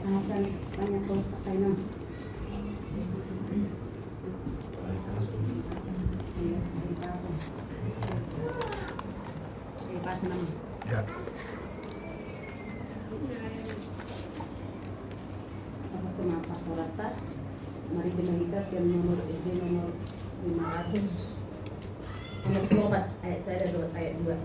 Asan banyak ko patay na. Pas naman. Ya. Ako tumapasulat pa. Mari binalitas yang nomor 500. Ayat 24, ayat saya ada ayat 2.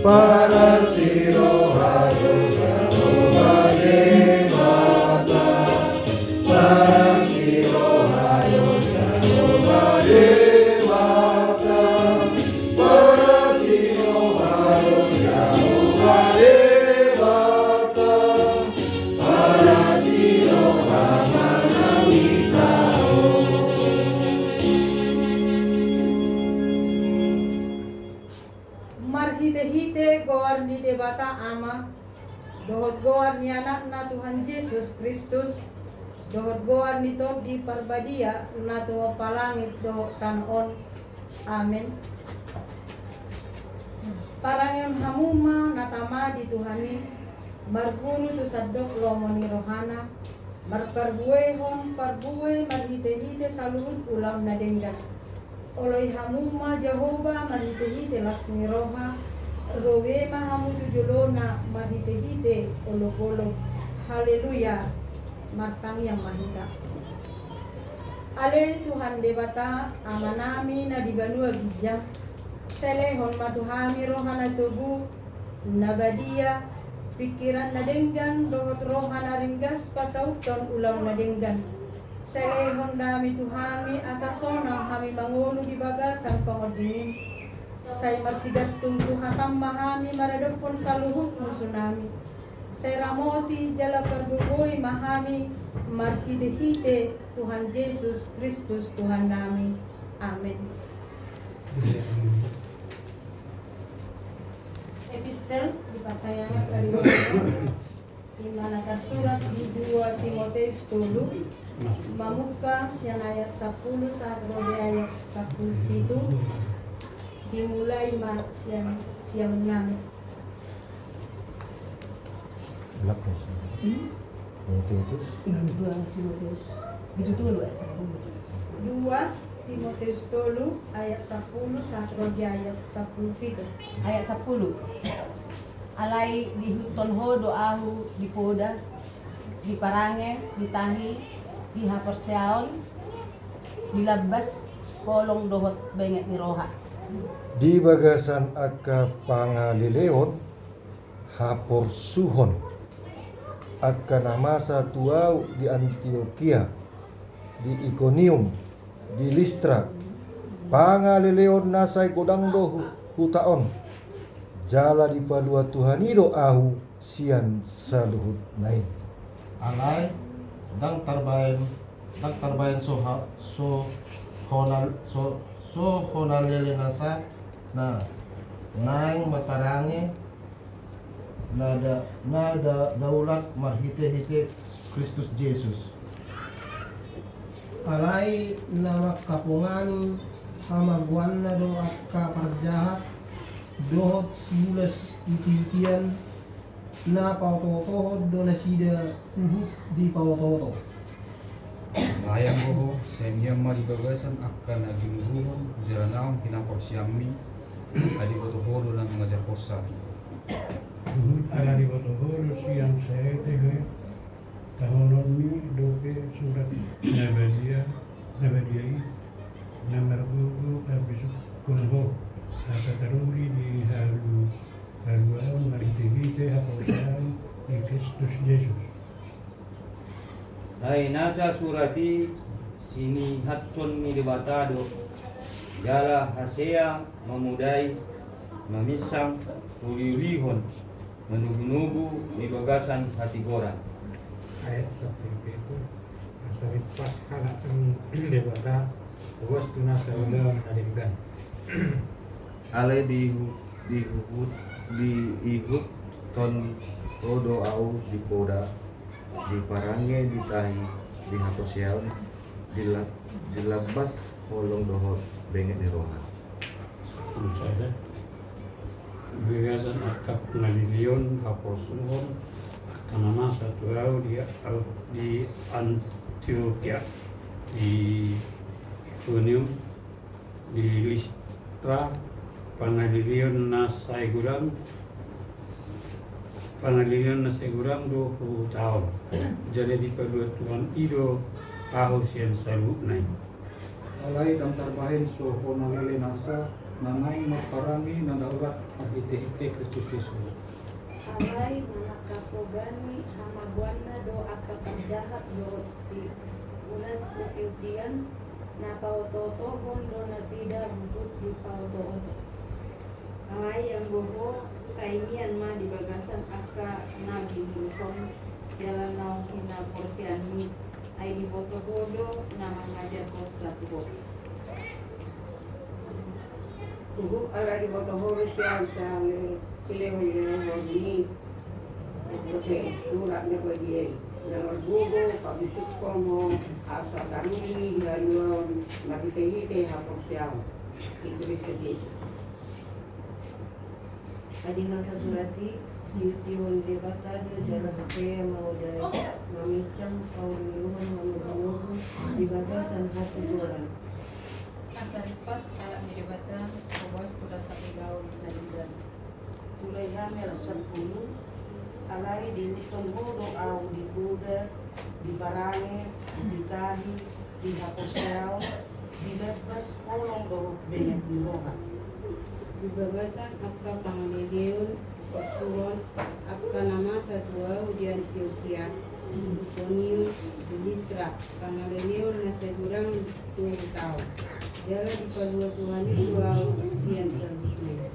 Para siro hayo Jehovah Devata, para siro hayo Jehovah Devata, para siro hayo Jehovah Devata, para siro hamanawitao. Marhite-hite goar ni Debata Ama, dohot goar ni anak na Tuhan Yesus Kristus, dohot goar ni Tob di Parbadia na Tuhan palangit dohot tanon. Amen. Parangem hamuma natama di Tuhani, margunu tu sadok lomoni rohana, marparbuwe hon parbuwe marhite-hite saluhut ulam na denggan. Oloi hamuma Jehovah marhite-hite lasmi roha, rowe mahamu tujulona marhite-hite olo-olo. Haleluya, martang yang mahita. Ale Tuhan Debata amanami na dibanua gija, selehon matuhami rohana tubuh, nabadia, pikiran na denggan, dohot rohana ringgas pasauton ulang na denggan. Selehon dami Tuhami asasonang kami mangulu di bagasan pangodinin. Say marsigattung Tuhatam mahami maradopon saluhut musunami. Say ramoti jala perbuboy mahami marhite-hite Tuhan Yesus Kristus Tuhan nami. Amen. Epistel dipatayangan dari Imana tersurat di 2 Timotius 10 Mamuka siang ayat 10 saat rode ayat 10 itu dimulai siang 6. Belakang. Timotius. 2 Timotius. Itu dulu ayat 2 Timotius 10 ayat 10 saat rode ayat 10 itu. Ayat 10. Alai di huton ho doahu di poda, di parange, di tahi, di haperseaon, di labas polong dohot benget ni roha. Di bagasan aka pangalileon hapor suhon aka namasa tuau di Antioquia, di Iconium, di Listra, pangalileon nasay godang dohu hutaon, jala di padua Tuhanido ahu sian saluhut nain. Alay dang tarbayan honalele nasa na naing matarange nada daulat marhite-hite Kristus Jesus. Alai nama kapungani hamaguan na do akka parjahat dohot siulas iti-itian na pautotohod do na sida uhut di pautoto. Layang boho, senyam mali bagasan akan naging buhon, jalanam kinapor siyami, adi botoholo ng mga jarposa. Ala di botoholo siyang saete tahonon mi doke surat Nabadiyai nomor 2 habis kunho asa taruri di haluan marite-hite haposan di Kristus Yesus. Hai nasa surati sini hatton ni debatado jala hasea memudai memisang ulirihon menugu-nugu di bagasan hati goran. Ayat seperti itu asal pas halak debata was tuna saulah nadinggan Ale diihut ton rodo au di poda di parange di tahi di haposiaun dilabas holong dohor benget di roha. Saja Begasan akap pengalion haposuhon karena satu di Antioquia di Iconium di Listra pengalion nasaiguram 20 tahun. Jadi di perluan itu tahun yang selalu naik. Alai dan terbahin soho nalele nasa nanai maparangi nandarat ahite-hite Kristus Yesus. Alai manakapogani sama buana do akakan jahat do si unas kutiutian na pautoto hondo nasida bukut di pautoto. Alai yang boho saimian ma di bagasan akka nabi mulkom jalan naung kina porsiani ai di boto bodo nama ngajar kosa tuh. Ugu ala di boto bodo siang sang kilew yang ini oke surat ne bagi yang bugo kabisuk komo asa kami lalu mati tehite hapok siang itu sedih. Adina sa surati siutiwan debata do jala hasea maudai mamicang pauliyuhan manugunugu di bagasan hati goran. Asal pas ala ni debata kawas kuda sapi gaul naligan. Tulay hamil 10 alay di tunggudo au di Buda di Barange di Tahi di Haposao di Bebas kolong do banyak di roha. Di bagasan akka pangalion pasuron akka nama satu di Antioquia di Iconium di Listra pangalion na segurang 2 tahun. Jala di padua Tuhan itu sian selanjutnya.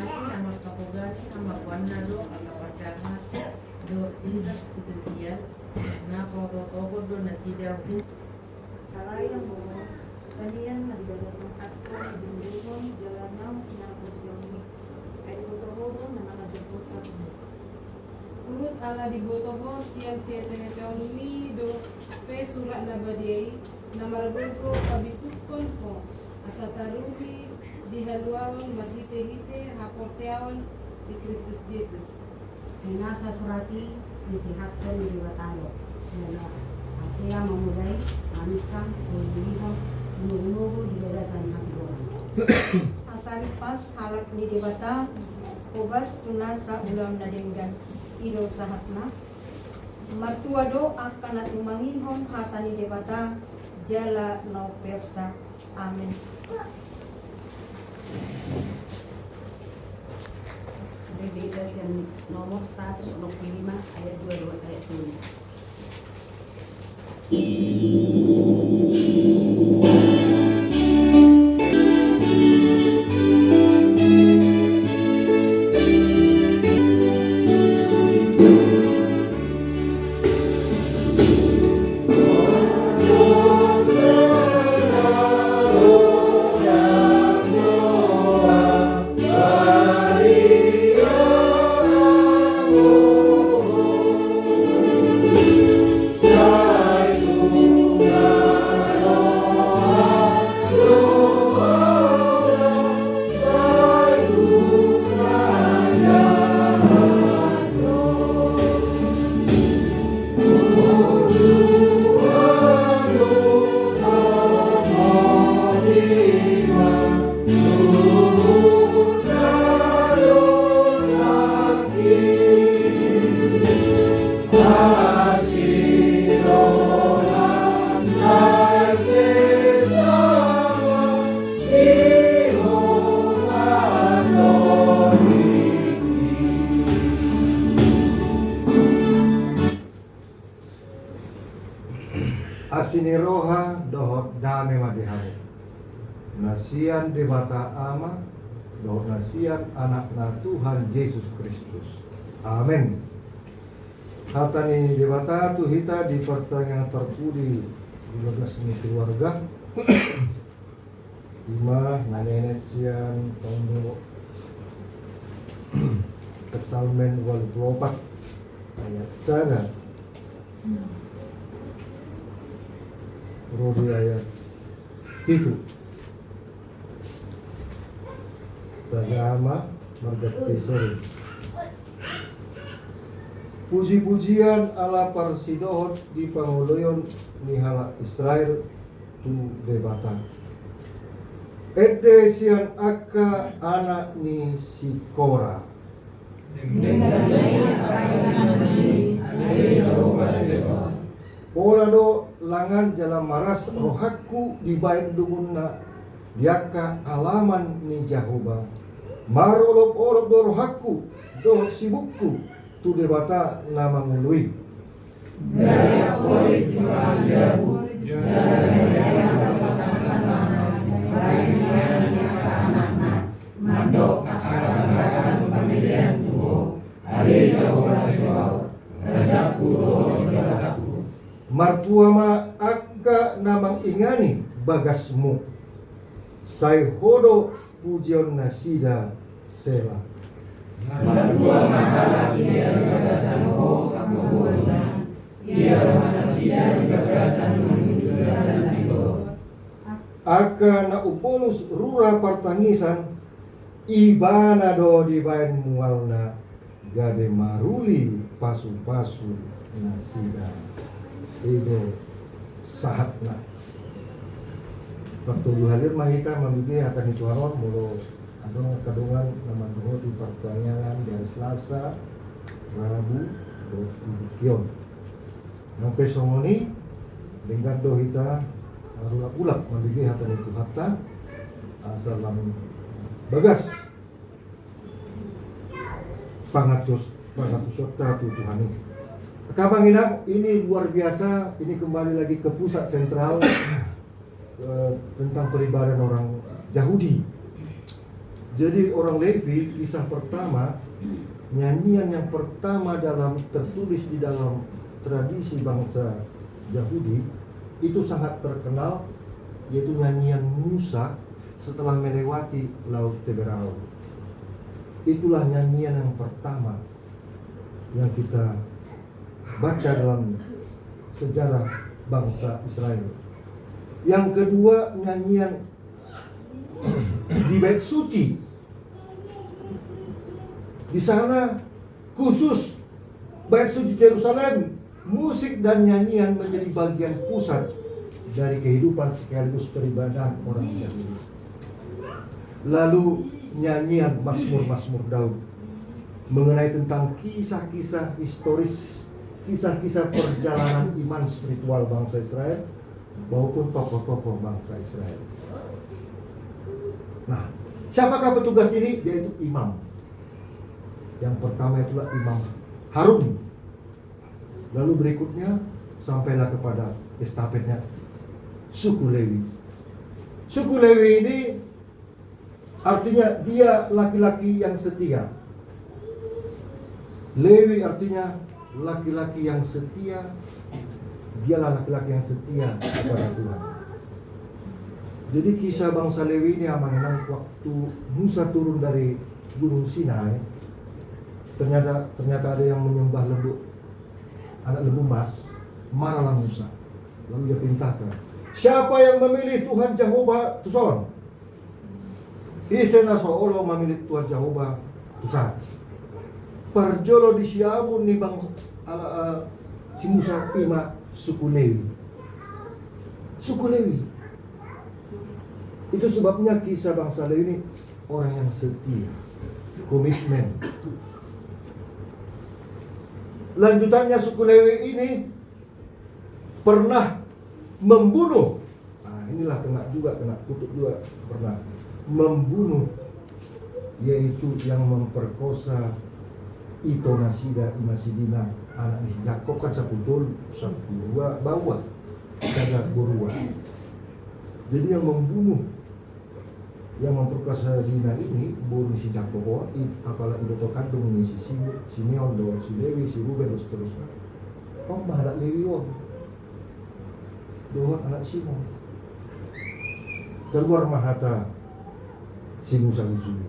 Nama kapogani nama buana do akapacahat do sinas itu dia na pautoto do nasida hu Salayang boho kalian nagdadagang akto di Bindihon Jalanau Naposyomi ay boto-boto na nakadyaposan. Urut ala di botoho siang tenetomi do pe surat nabadiai namaragulko kabisukon ko asatarumi dihaluawan mahite-hite haporseawan di Kristus Yesus. nasa surati disihatkan di batalo na hasea mamudai amiskan ulirihon menugu di bagasan hati goran. Asal pas halak ni debata kubas tunas sa ulam nadinggan ido sahatna martua do akan tumangihon hata ni debata jala no persa amin. Levitas yang nomor 125 ayat 22 ayat 2. habo. Nasian debata ama, doh nasian anakna Tuhan Yesus Kristus. Amin. Hatani debata tu hita di pertanyaan terpudi di bagas ni keluarga. Lima nanenet sian tondo Kesalmen 24 ayat sana. Rodi ayat itu. Tagama margati sore. Puji-pujian ala parsidohot di panguloyon ni hala Israel tu debata. Ede sian aka anak ni Sikora. Pola do langan jalan maras rohaku di bain dumunna diaka alaman ni Jahoba. Marolop-olop do rohaku do sibukku tu debata nama ngului. Daya pori jurang jabu Martuama akka namang ingani bagasmu sai hodo pujion nasida sela. Martuama halak dia bagasanmu kakumurna ia nasida bagasan menuju dan tigo. Akka na upolus rura partangisan ibana do di bayan mualna gade maruli pasu-pasu nasida. Itu sahatna. Waktu hadir mahita memiliki akan dituaron mulu adong kadungan nama doho di pertanyaan dari Selasa, Rabu, do kion. Sampai songoni dengan dohita ulap memiliki akan itu hatta asal lam bagas pangatus sota Tuhan ini. Kabangina ini luar biasa, ini kembali lagi ke pusat sentral tentang peribadahan orang Yahudi. Jadi orang Levi, kisah pertama, nyanyian yang pertama tertulis di dalam tradisi bangsa Yahudi itu sangat terkenal, yaitu nyanyian Musa setelah melewati Laut Teberau. Itulah nyanyian yang pertama yang kita baca dalam sejarah bangsa Israel. Yang kedua nyanyian di bait suci. Di sana khusus bait suci Yerusalem, musik dan nyanyian menjadi bagian pusat dari kehidupan sekaligus peribadahan orang Yahudi. Lalu nyanyian Mazmur Daud mengenai tentang kisah-kisah historis, kisah-kisah perjalanan iman spiritual bangsa Israel maupun tokoh-tokoh bangsa Israel. Nah, siapakah petugas ini? Yaitu imam. Yang pertama itulah Imam Harun. Lalu berikutnya sampailah kepada estafetnya suku Lewi. Suku Lewi ini artinya dia laki-laki yang setia. Lewi artinya laki-laki yang setia. Dialah laki-laki yang setia kepada Tuhan. Jadi kisah bangsa Lewi ini mengenang waktu Musa turun dari Gunung Sinai. Ternyata ada yang menyembah anak lembu emas. Marahlah Musa. Lalu dia perintahkan, siapa yang memilih Tuhan Jehovah Tuhan? Isena soolo memilih Tuhan Jehovah Tuhan. Parjolo di siamun ni bang si Musa ima suku Lewi. Suku Lewi. Itu sebabnya kisah bangsa Lewi ini orang yang setia, komitmen. Lanjutannya suku Lewi ini pernah membunuh. Nah, inilah kena kutuk juga pernah membunuh, yaitu yang memperkosa Ito Nasida Imasidina anak Jakob kan saputul sapua bawa jaga burua. Jadi yang membunuh, yang memperkosa Dina ini, bunuh si Jakobo, apalagi itu kandung ini si Simeon, si Lewi, si Ruben, dan seterusnya. Oh, malah Lewion, dua anak Simon. Keluar mahata si Musa Uzuli.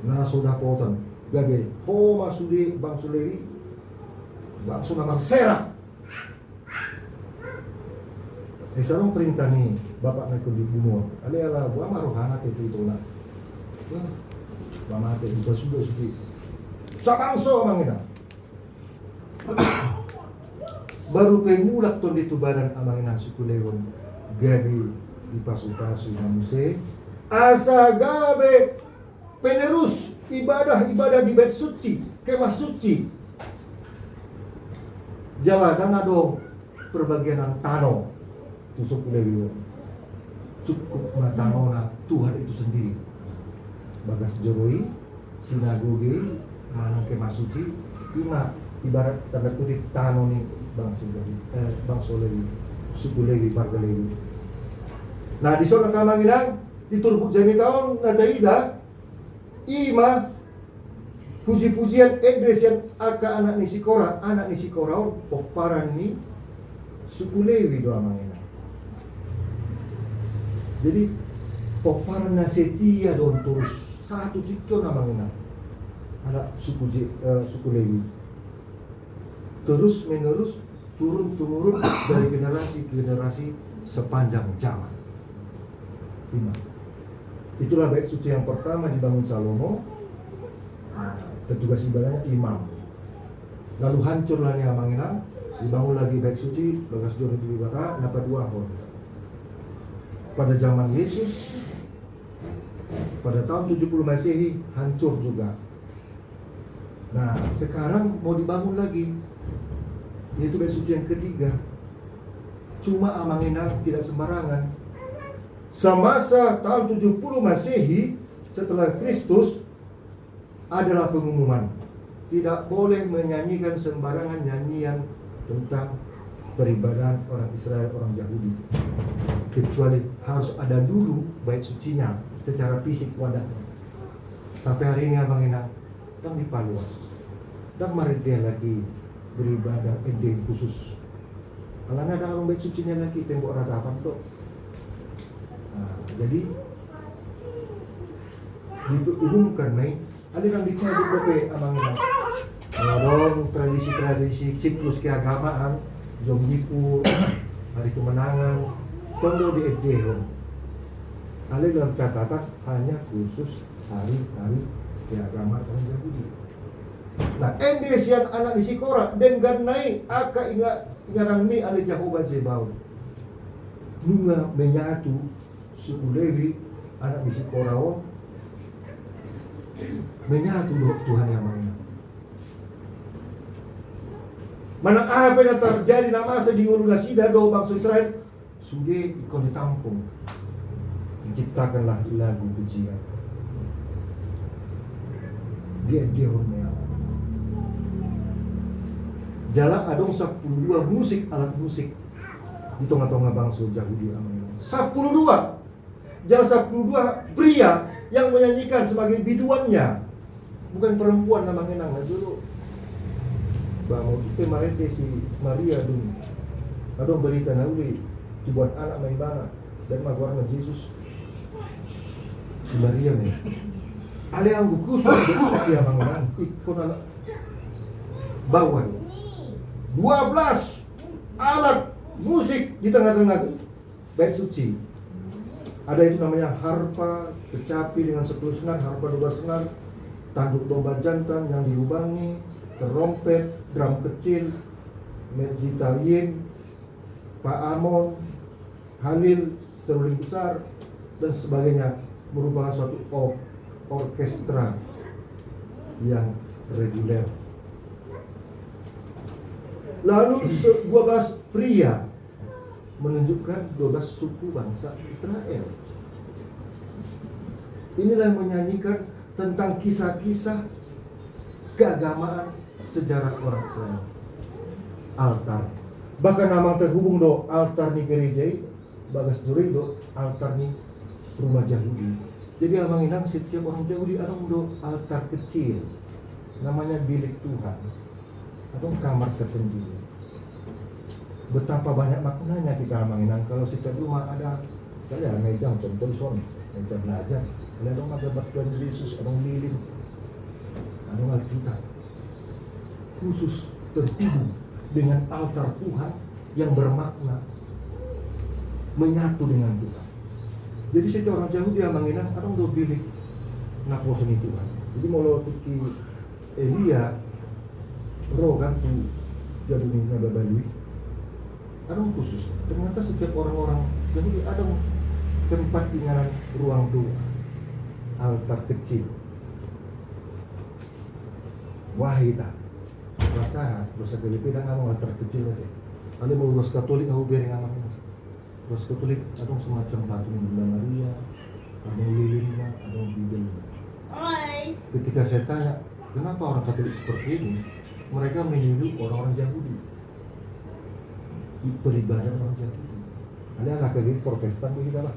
Nah, sudah potan, gage, ho masudi bang Lewi, bang Sulamar Serah. Sarong perintah nih, bapak nak dibunuh. Ala buah marohana itu lah. Mama itu sudah sudah. Sabangso mangina. Baru pemulak ton itu badan amangina suku Lewon. Gabi dipasu-pasu namuse. Asa gabe penerus ibadah di bait suci, kemah suci. Jalanan ado perbagianan tanah. Tusuk Lewi cukup matangona Tuhan itu sendiri. Bagas joroi sinagoge manang kemah suci ima ibarat tanda kutip tano nih bangsa Lewi, suku Lewi, marga Lewi. Nah di sana kamanginang diturbuk jami tahun nadaida ima puji-pujian edresian aka anak Nisikora poparan ni suku Lewi doa manginang. Jadi poparna setia don terus satu cikco namanya anak suku Lewi terus menerus turun temurun dari generasi ke generasi sepanjang zaman. Itulah bait suci yang pertama dibangun Salomo. Petugas ibadahnya imam. Lalu hancurlah nih amanginang, dibangun lagi bait suci bagas joro di baka napa dua hon. Pada zaman Yesus, pada tahun 70 Masehi hancur juga. Nah, sekarang mau dibangun lagi, yaitu bait suci yang ketiga. Cuma amanginang tidak sembarangan. Semasa tahun 70 Masehi setelah Kristus adalah pengumuman tidak boleh menyanyikan sembarangan nyanyian tentang peribadahan orang Israel, orang Yahudi, kecuali harus ada dulu bait sucinya secara fisik wadahnya. Sampai hari ini abang enak dan dipaluas dan mari dia lagi beribadah ending khusus. Kalau ada orang bait sucinya lagi tembok ratapan tuh. Nah, jadi diumumkan naik ada yang dicari kope abang enak. Ngorong tradisi-tradisi siklus keagamaan Jom Yiku, hari kemenangan, kondo di Edehon. Ale dalam catatan hanya khusus hari-hari keagamaan orang Yahudi. Nah, endesian anak Nisikora dengan naik aka ingarang mi ale Jehovah Zebaoth. Nunga menyatu suku Lewi anak Nisikora menyatu doh Tuhan yang Maha. Mana apa yang terjadi nama di ngurula sida do bangsa Israel sudah ikon ditampung. Menciptakanlah lagu pujian. Dia hormat. Jalan adong 12 musik alat musik di tengah-tengah bangsa Yahudi amangan. 12. Jalan 12 pria yang menyanyikan sebagai biduannya. Bukan perempuan nama ngenang dulu. Bahwa kemarin si Maria dulu ada berita nauli dibuat anak main banget dan maguarna Yesus si Maria nih ada yang buku sudah dia bangunan ikon anak bawa 12 alat musik di tengah-tengah bait suci. Ada itu namanya harpa kecapi dengan 10 senar, harpa 12 senar, tanduk domba jantan yang dilubangi, terompet, drum kecil, mezitayin, Pak Amon, Halil, seruling besar, dan sebagainya, merupakan suatu orkestra yang reguler. Lalu 12 pria menunjukkan 12 suku bangsa Israel. Inilah yang menyanyikan tentang kisah-kisah keagamaan sejarah orang Israel. Altar. Bahkan nama terhubung do altar di gereja bagas duri do altar ni rumah Yahudi. Jadi amang inang setiap orang Yahudi ada do altar kecil, namanya bilik Tuhan atau kamar tersendiri. Betapa banyak maknanya kita amang inang kalau setiap rumah ada saya meja contoh son, meja belajar, ada dong ada batuan Yesus, ada lilin, ada Alkitab khusus tertubuh dengan altar Tuhan yang bermakna menyatu dengan Tuhan. Jadi setiap orang Yahudi yang menginang ada do bilik naposan Tuhan. Jadi mau tiki Elia roh kan tu jadi nabi balui ada khusus. Ternyata setiap orang-orang Yahudi ada tempat tinggalan ruang doa, altar kecil. Wahida bahasa Filipi dan ngomong altar kecil aja. Ada mau Ros Katolik aku biar ngomong. Ros Katolik ada semacam patung Bunda Maria, ada lilinnya, ada Bibilnya. Ketika saya tanya, kenapa orang Katolik seperti ini? Mereka menyuruh orang-orang Yahudi beribadah orang Yahudi. Ada anak kecil Protestan begitu lah.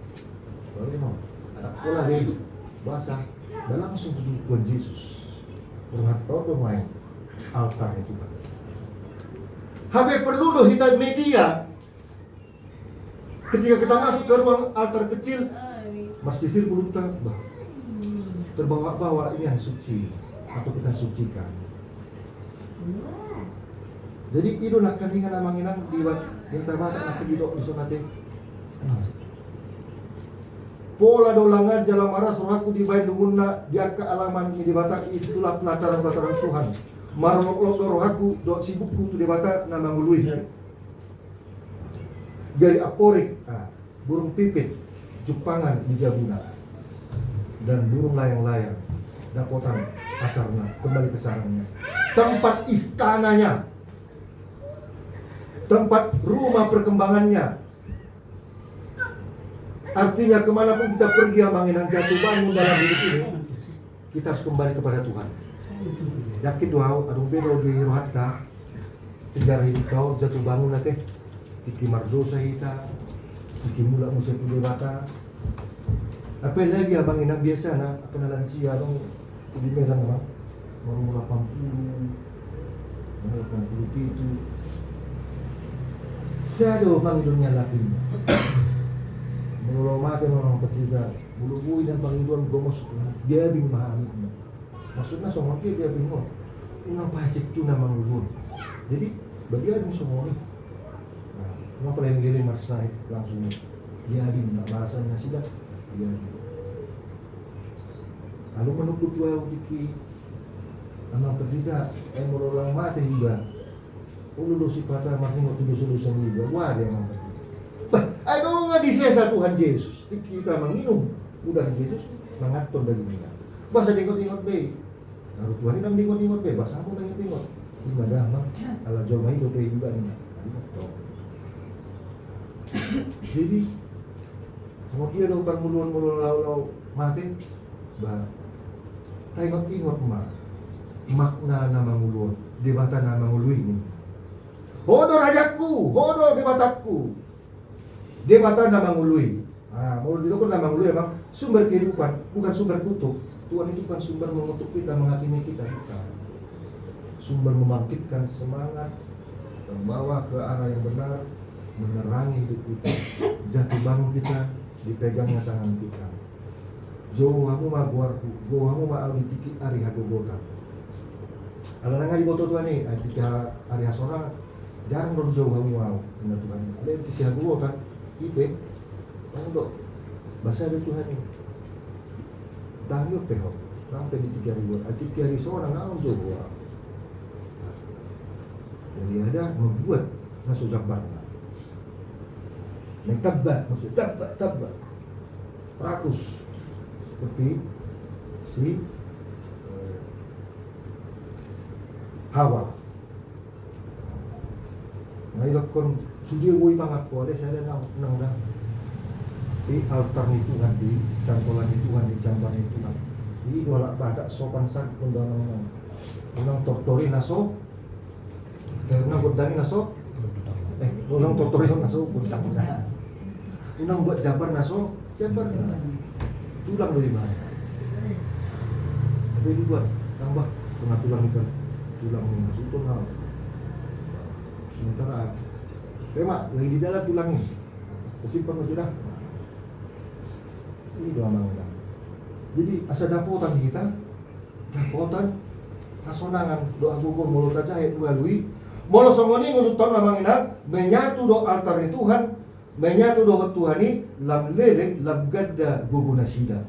Lalu mau ada pola deh bahasa, dan langsung tujuh Tuhan Yesus. Orang tahu main altar itu kan. Habis perlu loh hitam media. Ketika kita masuk ke ruang altar kecil, masjid belum terbawa-bawa ini yang suci atau kita sucikan. Jadi itu nak kandingan amanginang diwat yang terbata nak didok di sonate. Pola dolangan jalan maras rohaku dibain dungunna diaka alaman di bata itulah pelataran-pelataran Tuhan. Marolok rohaku dok sibukku tu di bata nama ngului. Gari aporik, burung pipit, jupangan di jabuna dan burung layang-layang dapotan pasarnya kembali ke sarangnya. Tempat istananya, tempat rumah perkembangannya. Artinya kemanapun kita pergi amanginan jatuh bangun dalam hidup ini, kita harus kembali kepada Tuhan. Yakin doa, adung bero di rohatka, sejarah hidup kau jatuh bangun nanti, tiki mardosa kita, tiki mula musim dewata. Apa lagi abanginan biasa na, kenalan siya dong di Medan mah, baru 80 itu. Saya do pangidonnya lakinya. Menulung mati orang petirga, bulu-bulu dan panggilan gomos, dia bingung mahami. Maksudnya semua dia bingung. Kenapa cek tu nama ulun? Jadi bagian semua ni. Kenapa yang gini marsai langsung dia bingung bahasanya sudah dia. Lalu menukut dua diki, anak petirga, menulung mati juga. Ulu si patah marning waktu dosulusan juga, wah dia ngomong. Aduh nggak disesa Tuhan Yesus. Kita menginum udah Yesus mengatur dari kita. Bahasa ingot-ingot be. Kalau Tuhan ini ingot-ingot be. Bahasa aku ingot-ingot. Ini dah mah. Kalau jauh main be juga nih. Jadi semua dia dah bukan mulun lau mati. Bah. Ingot-ingot mah. Makna nama mulun. Debatan nama mulun ini. Hodo rajaku, hodo debatatku. Debatan nama ngului. Mulut itu kan nama ngului emang sumber kehidupan, bukan sumber kutuk. Tuhan itu bukan sumber mengutuk kita, menghakimi kita. Sumber membangkitkan semangat, membawa ke arah yang benar, menerangi hidup kita. Jatuh bangun kita, dipegangnya tangan kita. Jauh kamu mah buarku, jauh kamu mah ditiki ari hagogota. Kalau nangga di boto Tuhan nih, ketika hari hasora jangan dong jauh kamu mau, benar Tuhan. Ada yang ketika hagogota. Ipe, untuk bahasa ada Tuhan ini. Tanggap peho, sampai di 3.000 seorang naon coba. Jadi ada membuat masuk jabat. Tabbat, maksud tabbat. Rakus seperti si Hawa. Nah, ilakon sudah gue banget kok ada saya nang dah di altar itu kan di campuran itu kan di jamban itu kan di dua badak sopan sak undangan tortori naso unang godani naso unang tortori naso Inang buat jabar naso, jabar tulang dari mana? Tapi dibuat tambah tengah tulang itu, tulang masuk tulang. Sementara tema lagi di dalam tulangnya, kesimpan aja dah. Ini doa mangga. Jadi asa dapotan kita, dapotan kasonangan doa gugur mulut aja ayat melalui molo songoni nguduton namangina menyatu do altar ni Tuhan, menyatu do Tuhan ni lam leleng lam gadda guguna sida.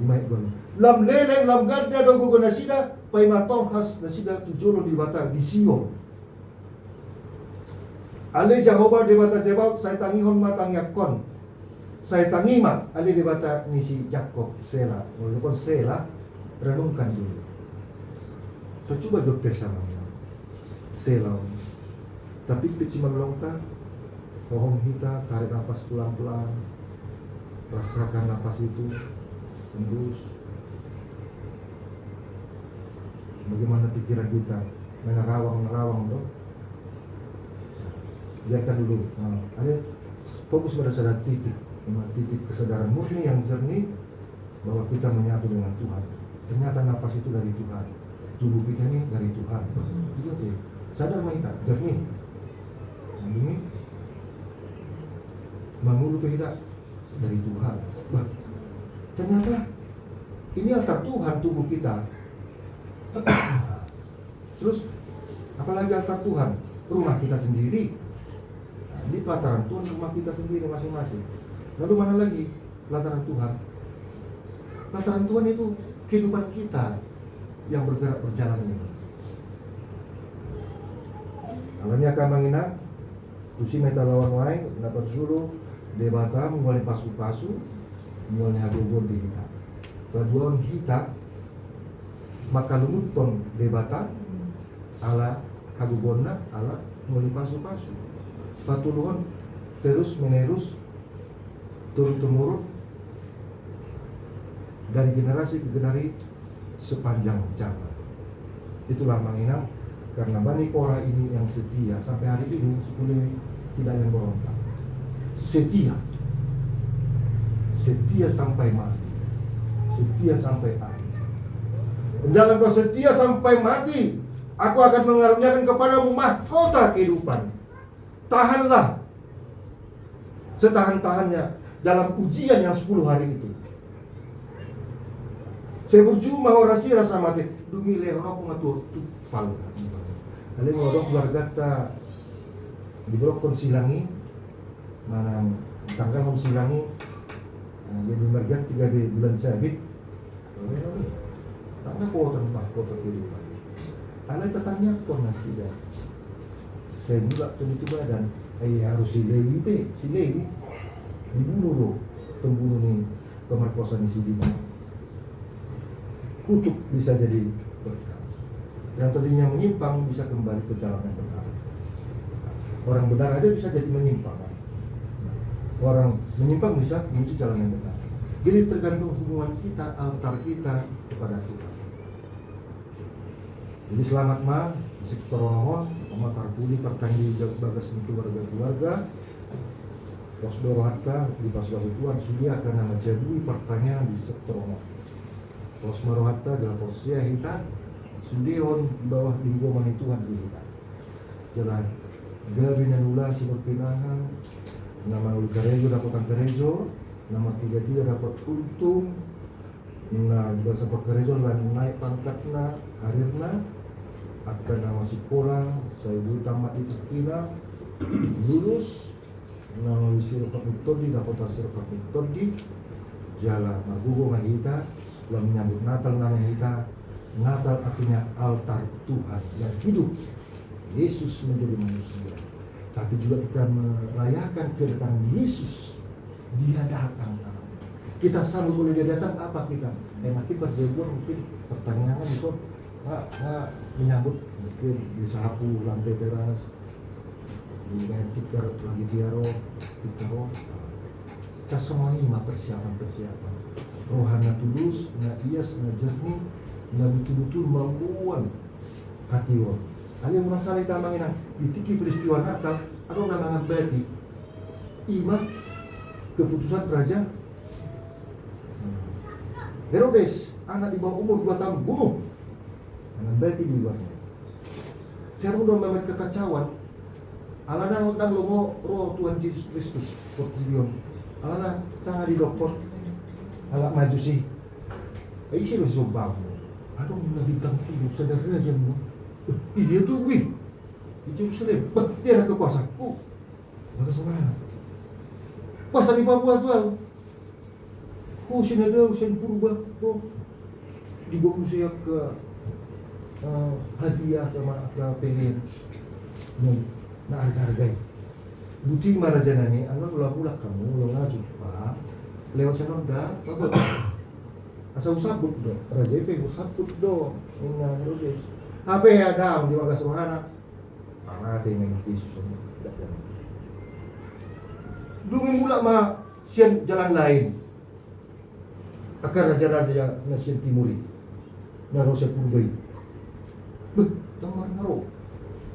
Imay gon. Lam leleng lam gadda do guguna sida pai matong has na sida tujuro di bata di Sion. Ale Jehovah di bata Zebaut saya tangihon matang yakon. Saya tangima ale di bata misi Jakob Sela. Walaupun Sela renungkan dulu. Kita coba dokter sama Sela. Tapi pitsi maglongta, pohon kita tarik nafas pelan-pelan, rasakan nafas itu tembus. Bagaimana pikiran kita menerawang tuh? Biarkan dulu. Nah, ada fokus pada sadar titik kesadaran murni yang jernih bahwa kita menyatu dengan Tuhan. Ternyata nafas itu dari Tuhan, tubuh kita ini dari Tuhan. Gitu tuh. Sadar kita jernih. Ini mengulu kita dari Tuhan. Bah, ternyata ini altar Tuhan tubuh kita. Terus apalagi altar Tuhan rumah kita sendiri. Nah, ini pelataran Tuhan rumah kita sendiri masing-masing. Lalu mana lagi pelataran Tuhan? Pelataran Tuhan itu kehidupan kita yang bergerak berjalan ini. Awalnya kamangina Tusi meta lawan lain, dapat suruh debata mulai pasu-pasu, mulai hagogon di kita. Keduaan kita maka lumuton debata ala hagogonna ala mulai pasu-pasu. Patuluhon terus menerus turun-temurun dari generasi ke generasi sepanjang zaman. Itulah mengingat karena Bani Korah ini yang setia sampai hari ini 10 tidak yang berontak. Setia sampai mati, setia sampai akhir. Dalam kau setia sampai mati, aku akan mengaruniakan kepadamu mahkota kehidupan. Tahanlah setahan-tahannya dalam ujian yang 10 hari itu. Saya berjumah orasi rasa mati. Dumi leho aku ngatur tumpal. Kali ngodok keluarga ta di Brokon Silangi, mana tanggal hom Silangi, jadi mereka 3 bulan sabit. Tak nak kau tanpa kota kehidupan. Anak tetangga kau nasi dah. Saya juga tu badan. Harus si Lewi dibunuh loh, pembunuh ni pemerkosa ni si Dima. Kutuk bisa jadi berkah. Yang tadinya menyimpang bisa kembali ke jalan yang benar. Orang benar aja bisa jadi menyimpang. Orang menyimpang bisa menuju jalan yang benar. Jadi tergantung hubungan kita, altar kita kepada Tuhan. Jadi selamat ma, sektor mohon, amatar puli pertanggung jawab bagas keluarga. Posdoro hatta di pasukan Tuhan sudah karena mencabui pertanyaan di sektor mohon. Posmaro hatta adalah posisi kita sudion bawah lingkungan Tuhan di kita. Jalan gabinan ulah sibuk pinahan, nama ulkarejo dapat angkarejo, nama 33 dapat untung. Nah, bahasa pekerja lan naik pangkatna, karirna, akan nama sekolah, saya dulu tamat di Turkina, lulus, nama wisir pakutodi, dapat hasil pakutodi, jalan magugo kita, lalu menyambut Natal nama kita, Natal artinya altar Tuhan yang hidup, Yesus menjadi manusia, tapi juga kita merayakan kedatangan Yesus, Dia datang. Kita sambut boleh dia datang apa kita? Makin berjebur mungkin pertanyaan itu nggak menyambut mungkin di sapu lantai teras di tikar lagi tiaro kita semua ini persiapan rohana tulus na ias na jernih na betul-betul mampuan hati orang. Ada yang masalah tamangin di tiki peristiwa Natal atau namanya berarti ima keputusan raja Herodes, anak di bawah umur 2 tahun, bunuh. Dengan berarti di luarnya. Sekarang udah membuat kekacauan. Alana undang lomo roh Tuhan Yesus Kristus, Portilion. Alana sangat didokter. Alak maju sih. Aisyah lo sombang. Aduh, bintang tidur sadar aja mu. Dia tuh wih. Di Jerusalem, dia ada kekuasaan. Maka semana. Kuasa di Papua tuh. Sinada, sin purba, dibawa saya ke hadiah sama ke pengen. Nah, hargai. Buti mana janani, anak ulang kamu, ulang ngaju pak. Lewat sana dah, apa? Asal usabut do, raja itu usabut do. Ingat terus. Apa ya Adam di wagas rohana? Karena ada yang mengikuti susun. Dungin mula mah sian jalan lain. Akan raja-raja nasian timuri. Naro saya purbai. Teman naro.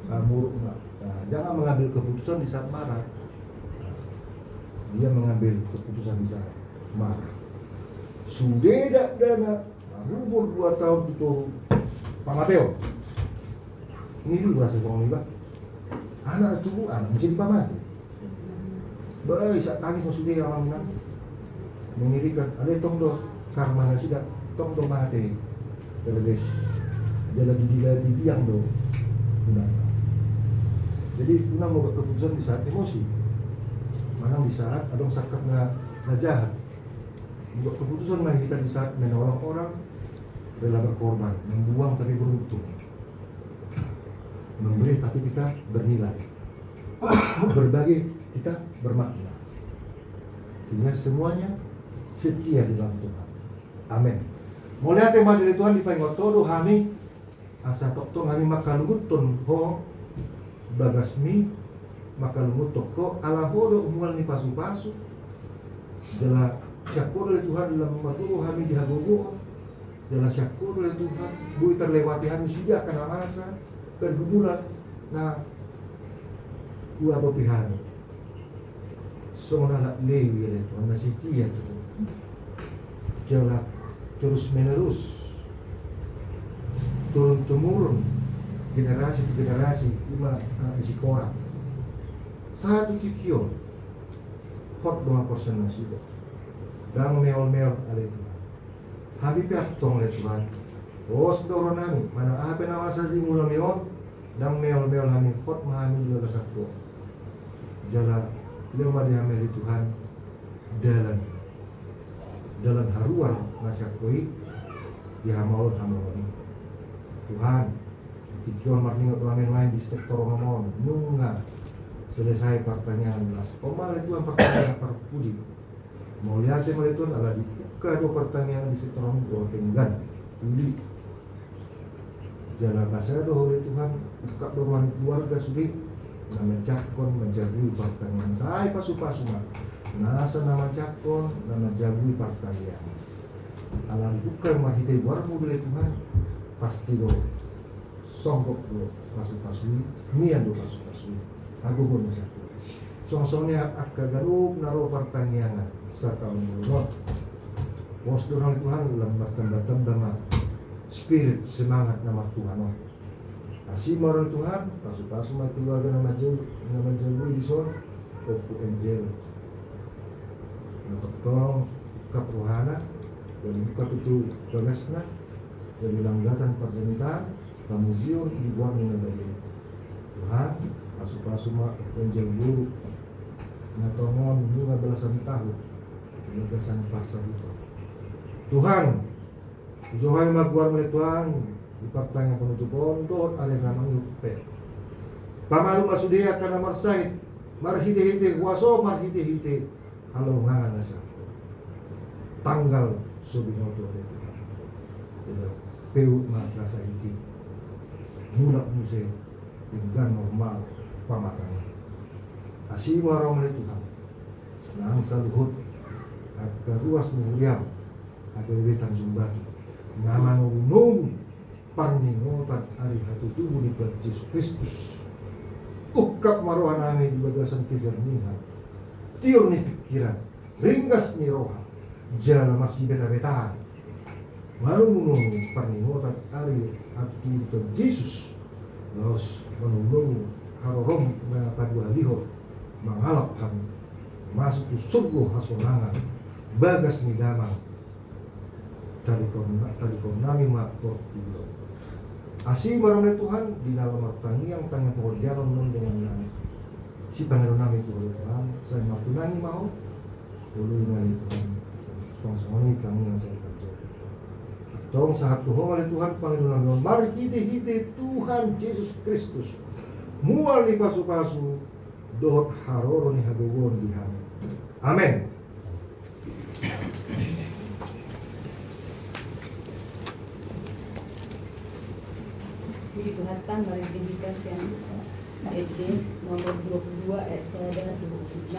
Kamu jangan mengambil keputusan di saat marah. Dia mengambil keputusan di saat marah. Sudah dana umur 2 tahun itu Pak Mateo. Ini dulu rasa orang ini, anak itu anak mesti dipamati. Baik, saat tangis maksudnya yang menang mengirikan ada tongdo karma nasi dak tongdo mati. Terus jalan di biang do. Jadi kita mau keputusan di saat emosi. Mana di saat ada sakit nggak jahat. Buat keputusan mana kita di saat menolong orang, rela berkorban, membuang tapi beruntung, memberi tapi kita bernilai, berbagi kita bermakna, sehingga semuanya setia di dalam Tuhan. Amin. Mulai tema dari Tuhan di pengotodo kami asa tok kami makalugutun ho bagasmi makalugutok ko ala hodo umual ni pasu-pasu jala syakur oleh Tuhan dalam mematuhi kami dihagogo jala syakur oleh Tuhan bui terlewati kami sudah kena masa bergumulan na dua bepihan semua anak lewi oleh Tuhan na setia Tuhan jala terus menerus turun temurun generasi ke generasi lima isi korak satu kikio hot 2% nasi dan meol-meol ada itu habis piatong oleh Tuhan os doron nami mana apa nama saja mula meol dan meol-meol kami hot mahami juga satu jalan lima diambil Tuhan dalam haruan nasyakoi dihamalon ini Tuhan tujuan marningot orang lain di sektor ngomong nunga selesai pertanyaan jelas omal itu pertanyaan perpudi mau lihat mulai itu adalah dibuka 2 pertanyaan di sektor ngomong penggan pudi jalan bahasa doa oleh Tuhan buka dorongan keluarga sudi nama cakon menjagui pertanyaan saya pasu-pasu mah nasa nama cakon nama jagui pertanyaan alam buka mahite warmu oleh Tuhan pasti do songkok do pasu-pasu nian do pasu-pasu aku pun bisa soalnya agak garuk naruh pertanyaan setahun dulu bos dorang Tuhan dalam bertambah nama spirit semangat nama Tuhan kasih marah Tuhan pasu-pasu mati keluarga nama jauh di son oku angel untuk tolong keperuhana dan buka tutup bagasna dari langgatan perjalanan kamuzion dibuang dengan baik Tuhan pasu-pasu mak angel buruk ngatongon 15 tahun 15 pasal itu Tuhan Johan magwar oleh Tuhan di pertanyaan penutup pondok ada nama yupe pamalu masudia karena marsait marhite-hite waso marhite-hite halo ngangan nasa tanggal subinoto oleh Tuhan peut rasa hiti mulak museo hingga normal pamatangan asih warong oleh Tuhan nangsa luhut agak ruas muhuriam agak lebih Tanjung Batu nama nung parningotan hari hatu tubuh di Yesus Kristus ukap maruah nami di bagasan kejernihan tiur ni pikiran, ringkas ni roha, jala masih beta-beta. Lalu menunggu perningotan ari ati itu Yesus, lalu menunggu harorom padua liho, mengalap kami masuk ke surga hasonangan, bagas ni damang. Dari nami makor tidur. Asih marane Tuhan di dalam yang tanya pekerjaan non dengan nami. Si pangeran nami Tuhan, saya matunangi mau, dulu ngali Tuhan. Songsongani kami yang saya kerja. Tolong saat Tuhan oleh Tuhan pangeran nami. Mari hite Tuhan Yesus Kristus. Mual di pasu-pasu, dohot haroro ni hadogon di hami. Amin. Puji Tuhan, mari kita yang EJ nomor 22 ayat 1 dan 26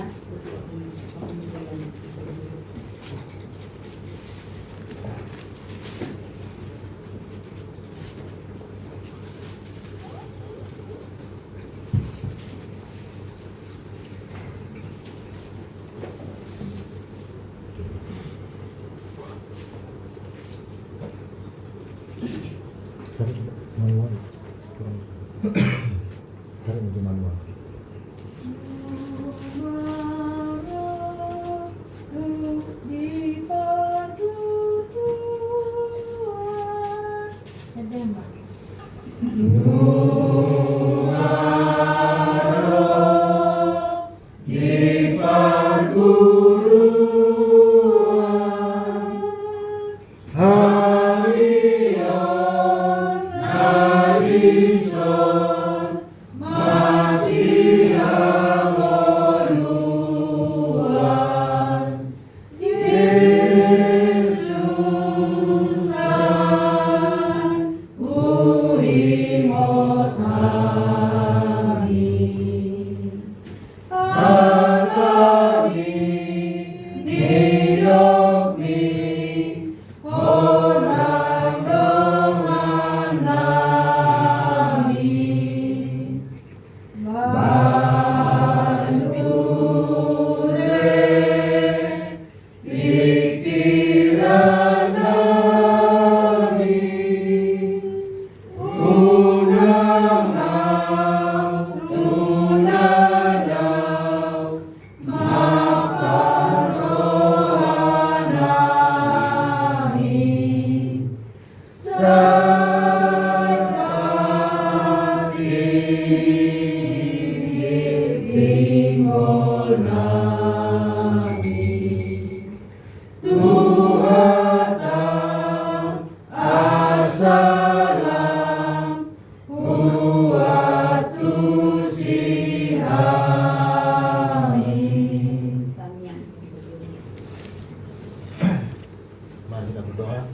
Mari kita berdoa.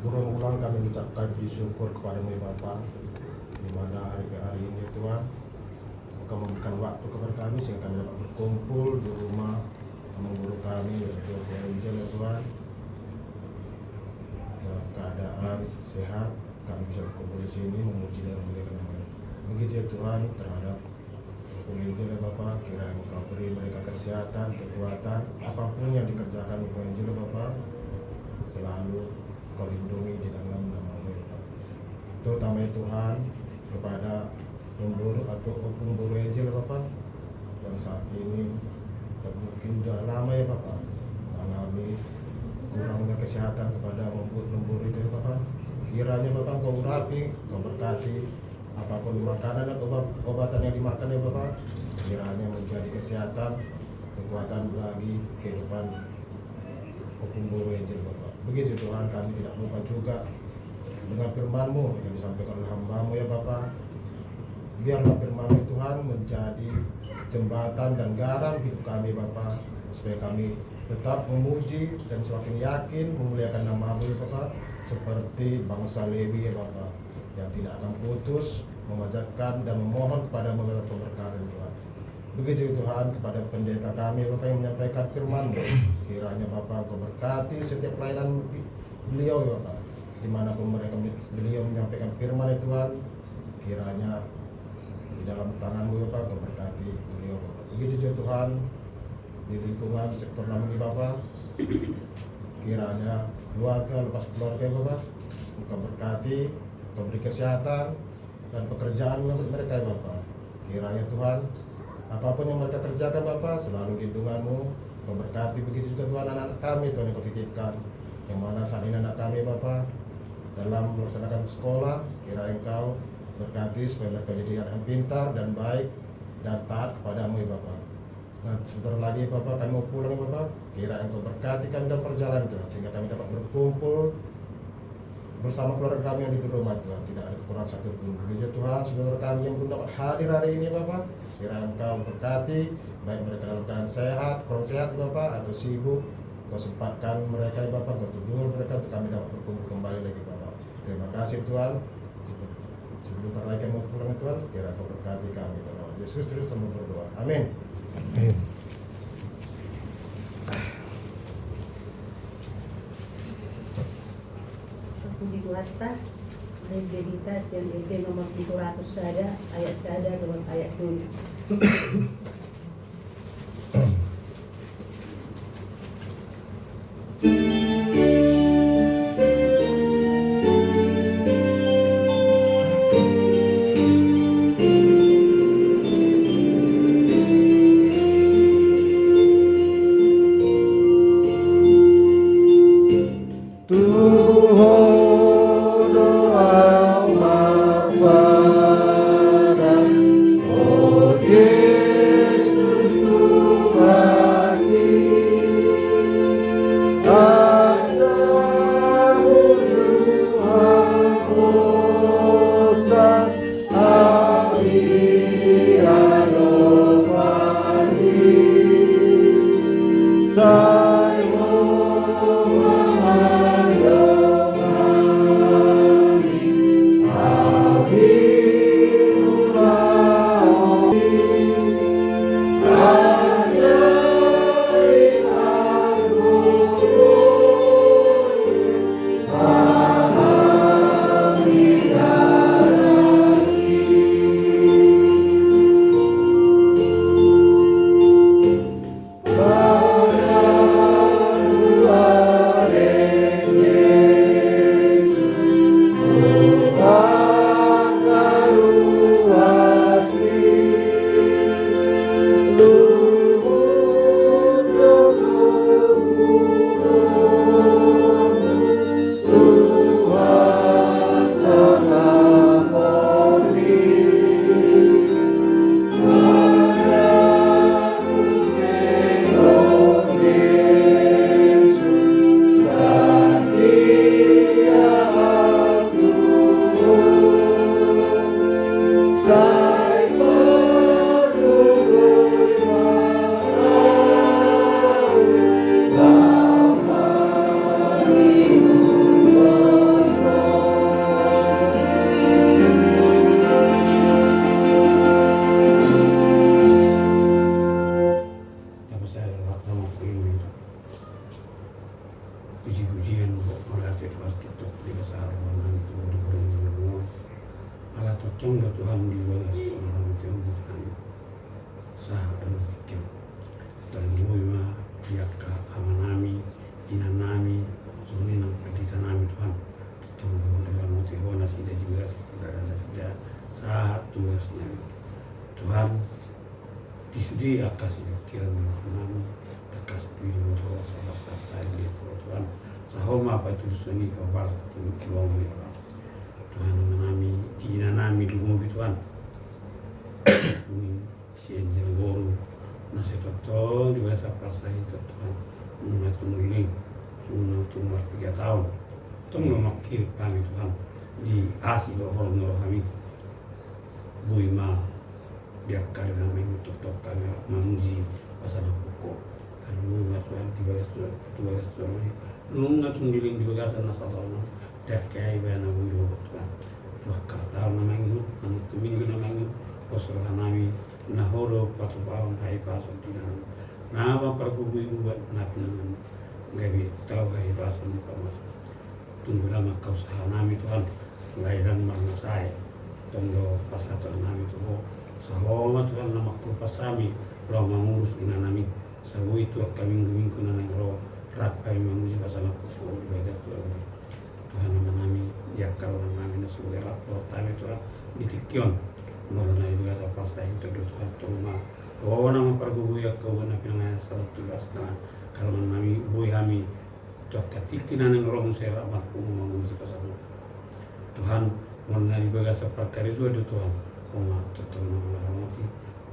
Berulang-ulang kami mengucapkan syukur kepada-Mu ya Bapa, di mana hari ini Tuhan Engkau memberikan waktu kepada kami sehingga kami dapat berkumpul di rumah guru kami yaitu Angel ya Tuhan. Dalam keadaan sehat kami bisa berkumpul di sini memuji dan memuliakan nama-Mu. Begitu ya Tuhan terhadap Angel ya Bapa, kiranya Engkau beri mereka kesehatan, kekuatan, apapun yang dikerjakan Angel ya Bapa, selalu Kau lindungi di dalam nama-Mu ya Bapa. Terutama ya Tuhan kepada pemburu atau pemburu Angel ya Bapa yang saat ini dan mungkin sudah lama ya Bapa mengalami kurangnya kesehatan kepada lembur itu ya Bapa. Kiranya Bapa Kau urapi, Kau berkati apapun makanan dan obatan yang dimakan ya Bapak, kiranya menjadi kesehatan, kekuatan bagi kehidupan pemburu Angel Bapak. Begitu Tuhan, kami tidak lupa juga dengan firman-Mu yang disampaikan oleh hamba-Mu ya Bapak. Biarlah firman-Mu Tuhan menjadi jembatan dan garam hidup kami Bapak, supaya kami tetap memuji dan semakin yakin memuliakan nama-Mu ya Bapak, seperti bangsa Lewi ya Bapak, yang tidak akan putus memanjatkan dan memohon kepada-Mu dalam pemberkatan Tuhan. Begitu Tuhan kepada pendeta kami Bapak yang menyampaikan firman-Mu, kiranya Bapak Kau berkati setiap pelayanan beliau ya Bapak, dimanapun beliau menyampaikan firman ya Tuhan, kiranya di dalam tangan-Mu Bapak Kau berkati beliau Bapak. Begitu juga Tuhan di lingkungan sektor kami Bapak. Kiranya keluarga, lepas keluarga Bapak, Engkau berkati, Engkau beri kesehatan dan pekerjaan mereka ya Bapak. Kiranya Tuhan, apapun yang mereka kerjakan Bapak, selalu lindungan-Mu, Engkau berkati. Begitu juga Tuhan anak-anak kami Tuhan yang Kau titipkan, yang mana saat ini anak kami Bapak dalam melaksanakan sekolah, kiranya Engkau berkati supaya mereka jadi anak yang pintar dan baik dan taat kepadamu ya Bapak. Nah, sebentar lagi Bapak kami mau pulang ya Bapak, kiranya Engkau berkati kami dalam perjalanan Tuhan, sehingga kami dapat berkumpul bersama keluarga kami yang di rumah Tuhan, tidak ada kekurangan satu pun. Begitu Tuhan, saudara kami yang belum dapat hadir hari ini Bapak, kiranya Engkau berkati, baik mereka dalam keadaan sehat, kurang sehat Bapak, atau sibuk, Kau sempatkan mereka ya Bapak, Kau tunduk mereka untuk kami dapat berkumpul kembali lagi Bapak. Terima kasih Tuhan. Sebentar lagi kami mau pulang Tuhan, kiranya Kau berkati kami dalam nama Yesus terus kami berdoa. Amin. Puji Tuhan kita Legalitas yang DT nomor 700 sada ayat sada dengan ayat 2. Puji-pujian buat melatih waktu untuk dibesar orang itu berumur ala totong Tuhan dibalas orang Tuhan sahara fikir dan muima tiaka amanami inanami sunina paditanami Tuhan tunggu dalam mutihona sida juga ada sida saat tugasnya Tuhan disudi akas pikiran kami akas diri motor salah satu di Tuhan sahoma patusuni kabar tuang mereka Tuhan menami dinanami dungo Tuhan ini sien jenggoro nasi totol di bahasa pasai Tuhan mengatur sunau tumar 3 tahun tong memakir kami Tuhan di asli orang kami buima biar karena untuk kami memuji pasal pokok karena Tuhan dibahas Tuhan ini nungat tundiling di bagasan nasalana dakai bana buyo Tuhan waka tahun namanya anu minggu namanya posolah nami nahoro patu bawang hai pason tinan nama perkubu buat napi namanya gabi tahu hai pason kamas tunggu lama kau sah nami Tuhan lahiran marna saya tunggu pasaton nami Tuhan sahoma Tuhan nama kupasami lo mengurus ina nami Sabu itu akan minggu-minggu nanang roh rak kami menguji pasal aku ibadah Tuhan. Tuhan menami dia kalau menami nasi berak roh tami Tuhan ditikion. Mulanya itu kata pasal itu Tuhan Tuhan. Oh nama pergubu ya kau benar pinangan salah tugas dengan kalau menami boy kami Tuhan ketik nanang roh saya rapat pun menguji pasal Tuhan mulanya ibadah seperti itu ada Tuhan. Oma tutur nama rahmati,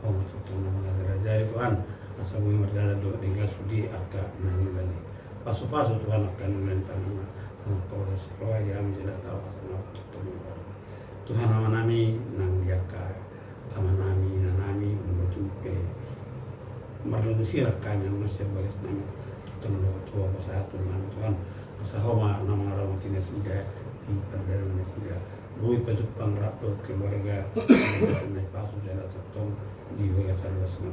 oma tutur nama raja Tuhan. Asal bumi berdara doa dengan sudi akan nani balik. Pasu-pasu Tuhan akan melantar nama sama kau sekolah dia menjelat tahu sama tutur Tuhan nama nami nang diaka ama nami nanami membutuhke marlun sirakan yang masih baris nami tutur tua pasal Tuhan Tuhan asal homa nama rahmatina sudah di perdagangan sudah bui pasupang rapat keluarga naik pasu jalan tutur di bagasan wasna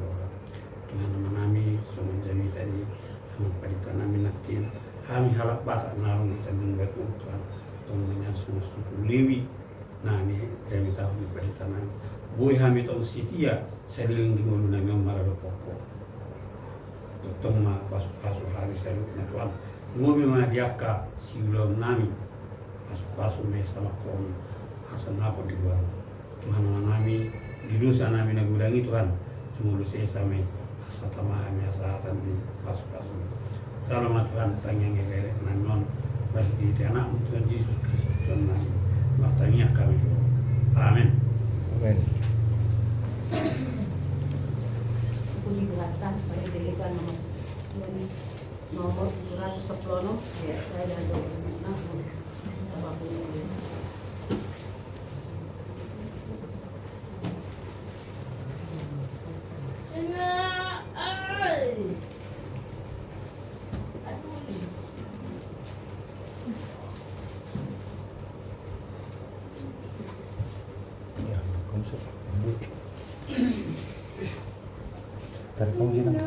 Tuhan menami semua jami tadi sama pada nami nakin kami halak bahasa narung dan membuat Tuhan Tuhan semua suku Lewi nami jami tahu di pada tanah boy kami tahu sitia seliling di gulu nami marah pokok Tuhan mah pasu hari saya lupa Tuhan ngobi mah diaka siulam nami pasu me sama kau asal apa di luar Tuhan menami di dosa nami nagudangi Tuhan semua dosa sampai Satama asatan di pas-pasu. Selamat Tuhan tanya ngelele nanon bagi anak Tuhan Yesus Kristus Tuhan bertanya kami juga. Amin. Amin. Puji Tuhan pada dirikan nomor 210 ya saya dan doa apapun itu. Tarik kamu sini.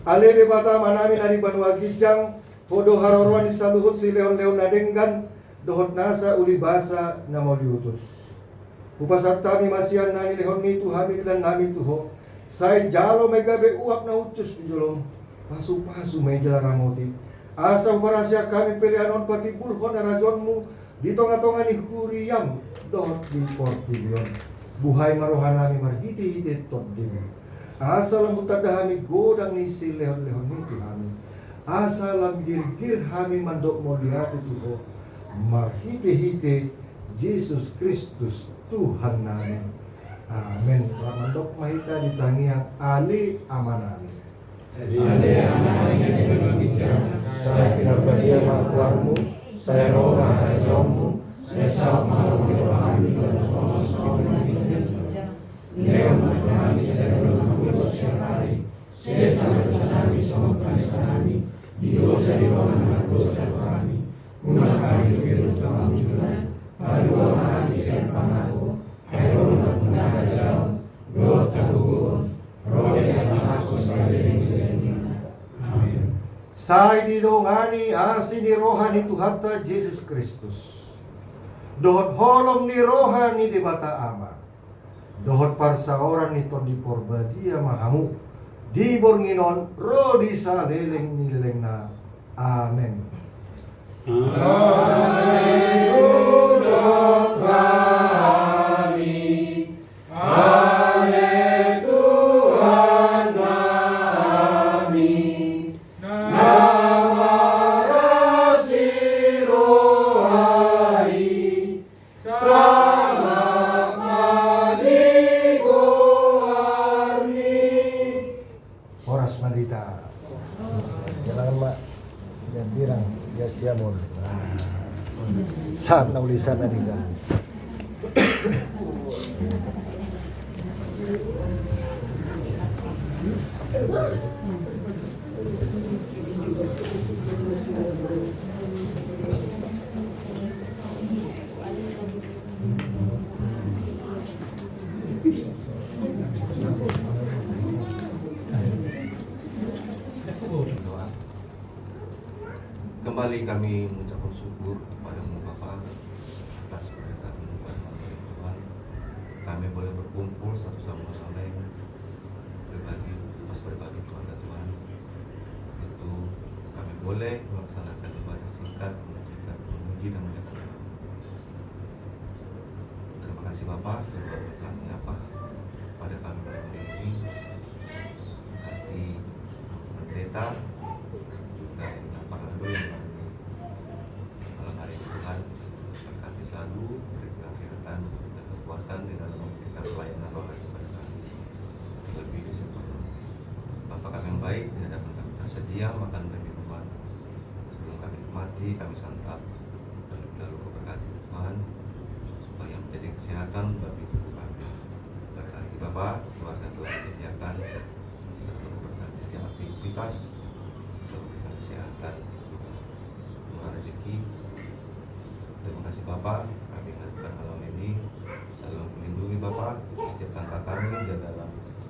Ale de bata manami nari banua gijang podo haroroan isaluhut si leon-leon nadenggan dohot nasa uli basa na mau diutus. Upasat kami masian nani lehon ni tuhami dan nami tuho. Say jalo may gabe uap na ucus di jolong. Pasu-pasu may jala ramoti. Asa uparasya kami pilihanon pati bulhon na razonmu di tonga-tonga ni huriyam dohot di portilion. Buhay marohan nami marhiti-hiti tot dimi. Asal mutadahami godang ni si lehon-lehon ni Tuhami. Asal girgir hami mandok modiati tuho. Marhite-hite Yesus Kristus Tuhan nami. Amin. Mandok mahita ditangiang ali amanami. Ali amanami yang berbagi jam. Saya pinarbadia makuarmu. Saya roh maharajamu. Saya sahab malam rohani dan sono-sono Leon Tuhan saya berlaku sehari. Saya sampai sanami sama sanami. Di dosa di bawah dosa kami. Guna kami begitu Tuhan jualan. Padu mahal siapa panaku. Ayo benar jauh. Doa tahu. Roh yang aku sekali. Amin. Sai didongani asini rohani Tuhan Yesus Kristus. Dohot holong ni rohani di bata ama. dohot parsaoran niton di porbadia mahamu di bornginon rodi saleleng nilengna. Amin. Horas Madita. Jangan mak dan birang ya siamul. Saat naulisan adigan. Kembali kami mengucapkan syukur kepada-Mu Bapa atas berkat-Mu Tuhan. Kami boleh berkumpul satu sama lain berbagi kepada Tuhan. Itu kami boleh melaksanakan ibadah singkat untuk memuji dan menyembah. Terima kasih Bapa firman Tuhan menyapa pada kami pada hari ini. Hati pendeta juga para doa malam hari Tuhan berkati selalu, berikan kesehatan dan kekuatan di dalam memberikan pelayanan rohani kepada kami lebih sempurna. Bapa kami yang baik, di hadapan kami tersedia makan dan minuman. Sebelum kami mati, kami santap dan lalu berkati Tuhan supaya menjadi kesehatan bagi tubuh kami. Berkati Bapa, keluarga telah disediakan serta memberkati setiap aktivitas, memberikan kesehatan, murah rezeki. Terima kasih Bapak, kami ingatkan malam ini selalu melindungi Bapak setiap langkah kami dan dalam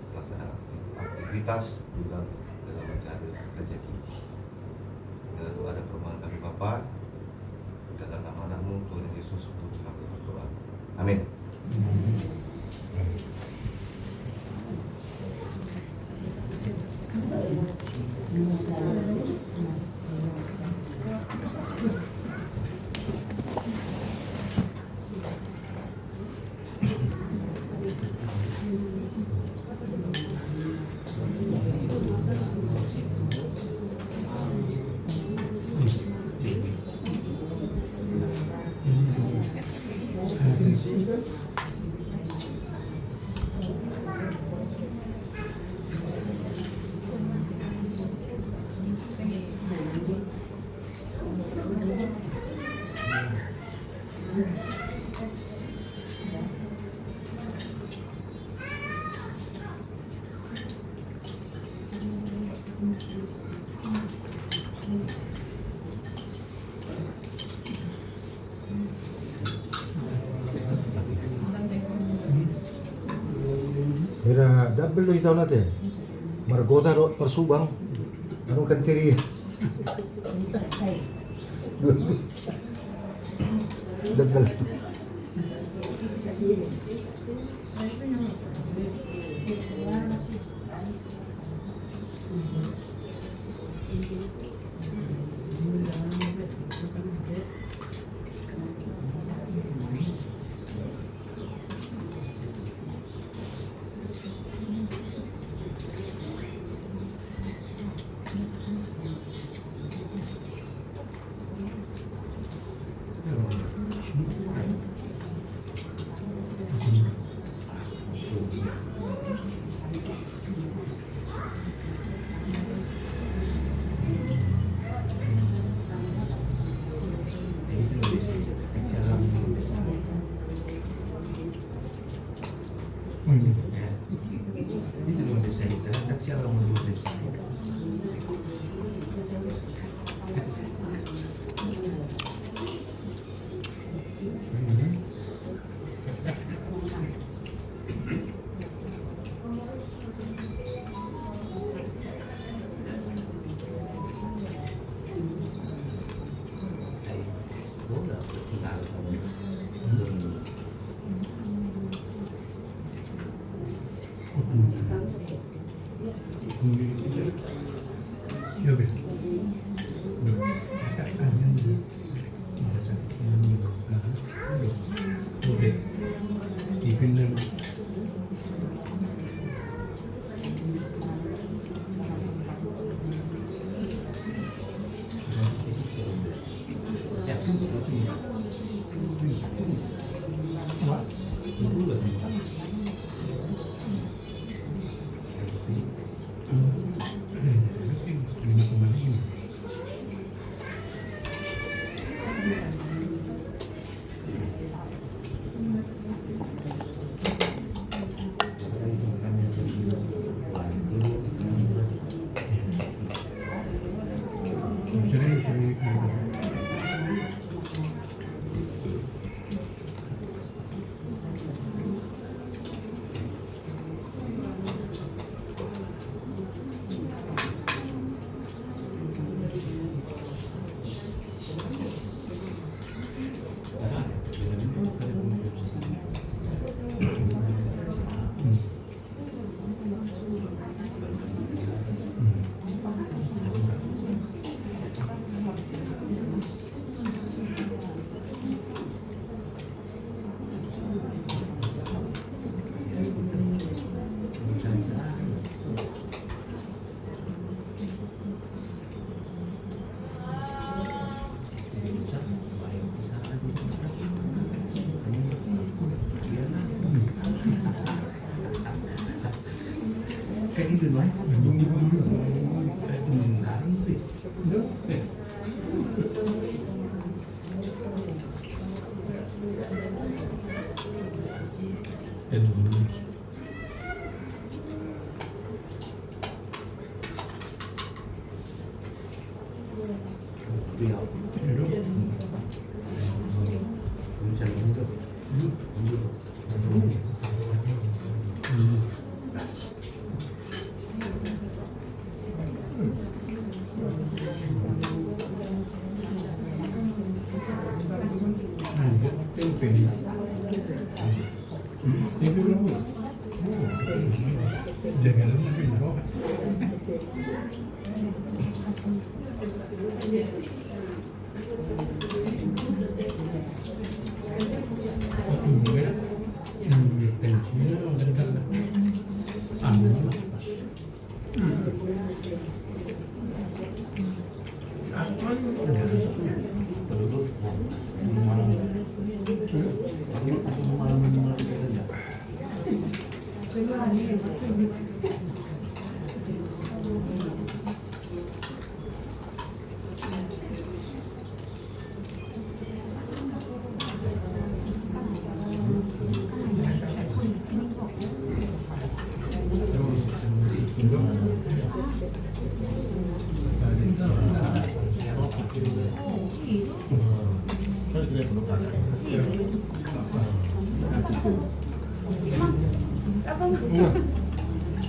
pelaksanaan aktivitas juga dalam mencari rezeki. Lalu ada permohonan kami Bapak dalam nama-Mu Tuhan Yesus untuk kami berdoa. Amin. Mira, double lo itaw natin. Margota ro persubang. Anong kantiri? Double.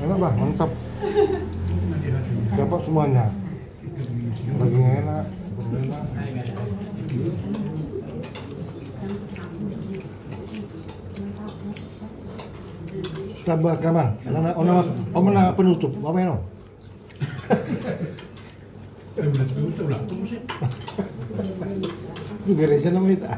Enak bang, mantap. Dapat semuanya. Dagingnya enak, enak. Tambah bang, ona penutup, apa ya no? Itu gereja namanya itu.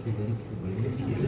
pribadi kita boleh lebih